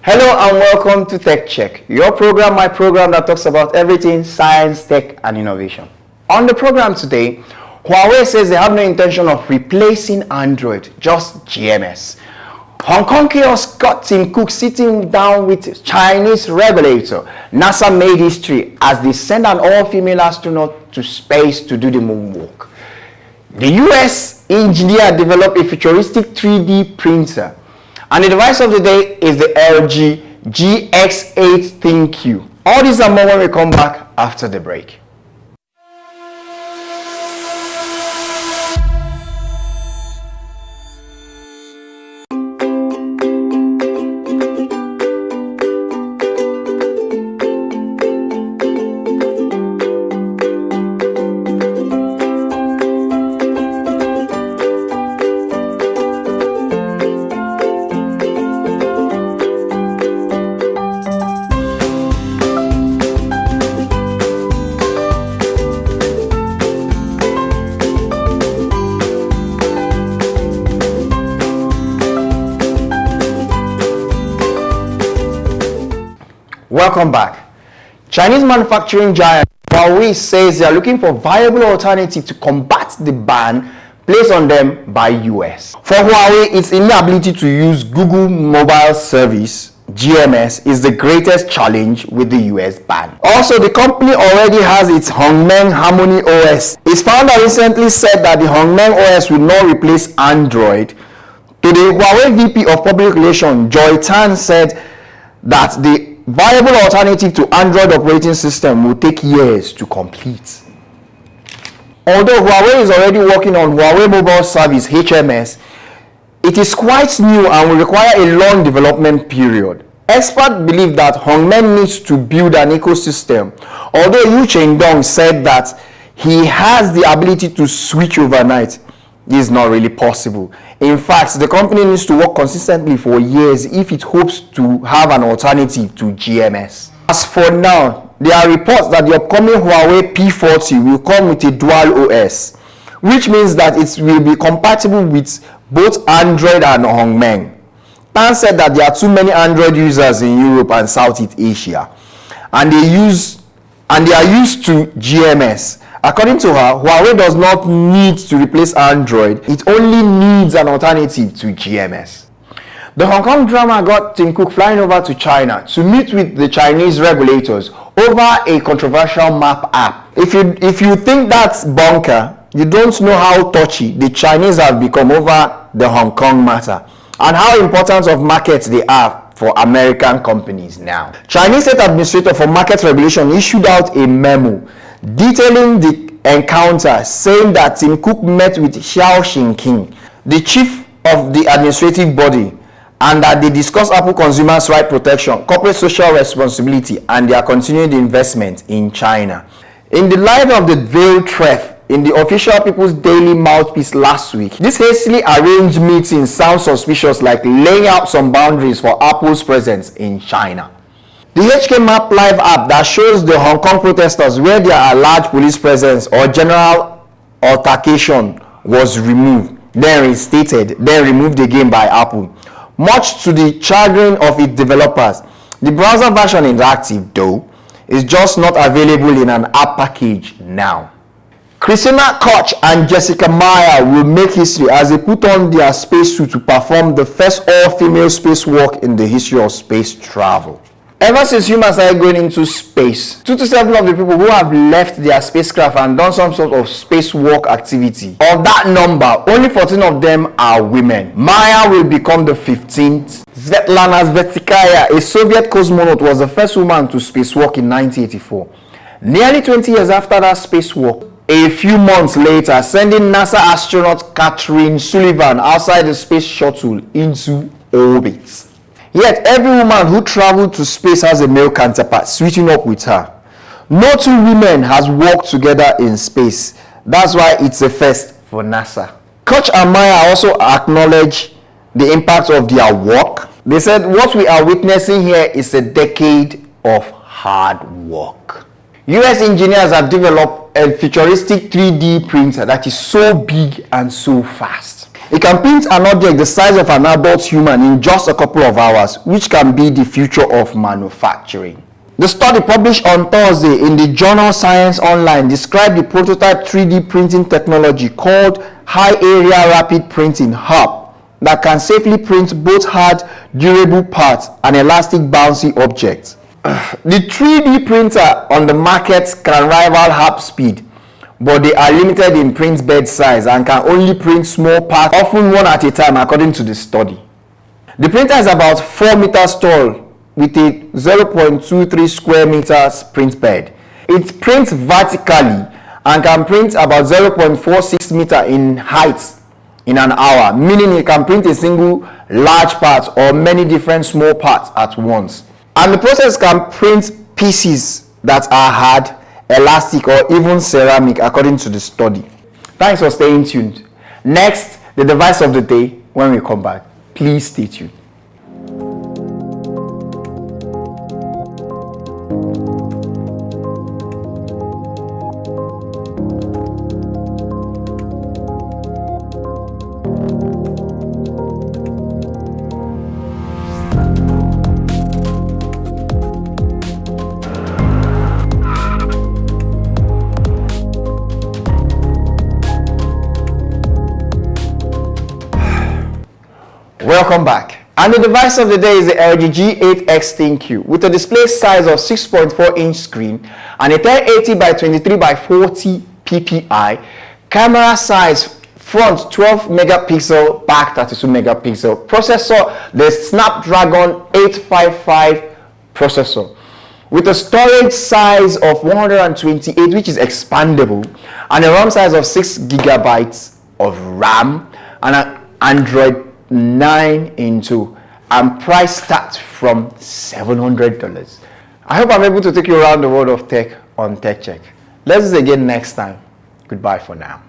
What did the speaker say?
Hello and welcome to Tech Check, your program, my program that talks about everything science, tech and innovation. On the program today, Huawei says they have no intention of replacing Android, just GMS. Hong Kong chaos got Tim Cook sitting down with Chinese regulator. NASA made history as they send an all-female astronaut to space to do the moonwalk. The US engineer developed a futuristic 3D printer. And the device of the day is the LG GX8 ThinQ. All these and more when we come back after the break. Welcome back. Chinese manufacturing giant Huawei says they are looking for viable alternative to combat the ban placed on them by US. For Huawei, its inability to use Google Mobile Service GMS is the greatest challenge with the US ban. Also, the company already has its Hongmeng Harmony OS. Its founder recently said that the Hongmeng OS will not replace Android. To the Huawei VP of Public Relations, Joy Tan, said that the viable alternative to Android operating system will take years to complete. Although Huawei is already working on Huawei Mobile Service HMS, it is quite new and will require a long development period. Experts believe that Hongmeng needs to build an ecosystem, although Yu Chengdong said that he has the ability to switch overnight. This is not really possible. In fact, the company needs to work consistently for years if it hopes to have an alternative to GMS. As for now, there are reports that the upcoming Huawei P40 will come with a dual OS, which means that it will be compatible with both Android and Hongmeng. Tan said that there are too many Android users in Europe and Southeast Asia, and they are used to GMS. According to her, Huawei does not need to replace Android, it only needs an alternative to GMS. The Hong Kong drama got Tim Cook flying over to China to meet with the Chinese regulators over a controversial map app. If you think that's bunker, you don't know how touchy the Chinese have become over the Hong Kong matter and how important of markets they are for American companies now. Chinese State Administrator for Market Regulation issued out a memo detailing the encounter, saying that Tim Cook met with Xiao Xinqing, the chief of the administrative body, and that they discussed Apple consumers' right protection, corporate social responsibility, and their continued investment in China. In the light of the veiled threat in the official People's Daily mouthpiece last week, this hastily arranged meeting sounds suspicious, like laying out some boundaries for Apple's presence in China. The HK Map Live app that shows the Hong Kong protesters where there are large police presence or general altercation was removed, then reinstated, then removed again by Apple, much to the chagrin of its developers. The browser version is active though, is just not available in an app package now. Christina Koch and Jessica Meyer will make history as they put on their spacesuit to perform the first all-female spacewalk in the history of space travel. Ever since humans started going into space, 2 to 7 of the people who have left their spacecraft and done some sort of spacewalk activity, of that number, only 14 of them are women. Maya will become the 15th. Svetlana Svetskaya, a Soviet cosmonaut, was the first woman to spacewalk in 1984. Nearly 20 years after that spacewalk, a few months later, sending NASA astronaut Catherine Sullivan outside the space shuttle into orbit. Yet every woman who traveled to space has a male counterpart switching up with her. No two women has worked together in space. That's why it's a first for NASA. Koch and Maya also acknowledge the impact of their work. They said what we are witnessing here is a decade of hard work. US engineers have developed a futuristic 3D printer that is so big and so fast. It can print an object the size of an adult human in just a couple of hours, which can be the future of manufacturing. The study published on Thursday in the journal Science Online described the prototype 3D printing technology called High Area Rapid Printing (HARP) that can safely print both hard, durable parts and elastic bouncy objects. The 3D printer on the market can rival HARP speed, but they are limited in print bed size and can only print small parts, often one at a time, according to the study. The printer is about 4 meters tall with a 0.23 square meters print bed. It prints vertically and can print about 0.46 meter in height in an hour, meaning it can print a single large part or many different small parts at once. And the process can print pieces that are hard, elastic, or even ceramic, according to the study. Thanks for staying tuned. Next, the device of the day when we come back. Please stay tuned. Welcome back. And the device of the day is the LG G8X ThinQ with a display size of 6.4 inch screen and a 1080 by 23 by 40 ppi, camera size front 12 megapixel, back 32 megapixel, processor the Snapdragon 855 processor with a storage size of 128, which is expandable, and a RAM size of 6 gigabytes of RAM and an Android 9 into, and price starts from $700. I hope I'm able to take you around the world of tech on Tech Check. Let's do this again next time. Goodbye for now.